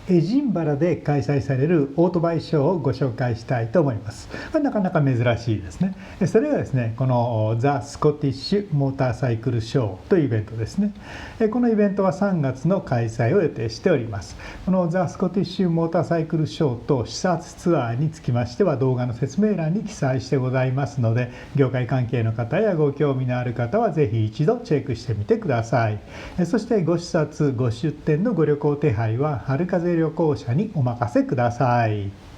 エジンバラで開催されるオートバイショーをご紹介したいと思います。これなかなか珍しいですね。それがですね、このザ・スコティッシュ・モーターサイクルショーというイベントですね。このイベントは3月の開催を予定しております。このザ・スコティッシュ・モーターサイクルショーと視察ツアーにつきましては動画の説明欄に記載してございますので、業界関係の方やご興味のある方はぜひ一度チェックしてみてください。そしてご視察、ご出店のご旅行手配は春風旅行者にお任せください。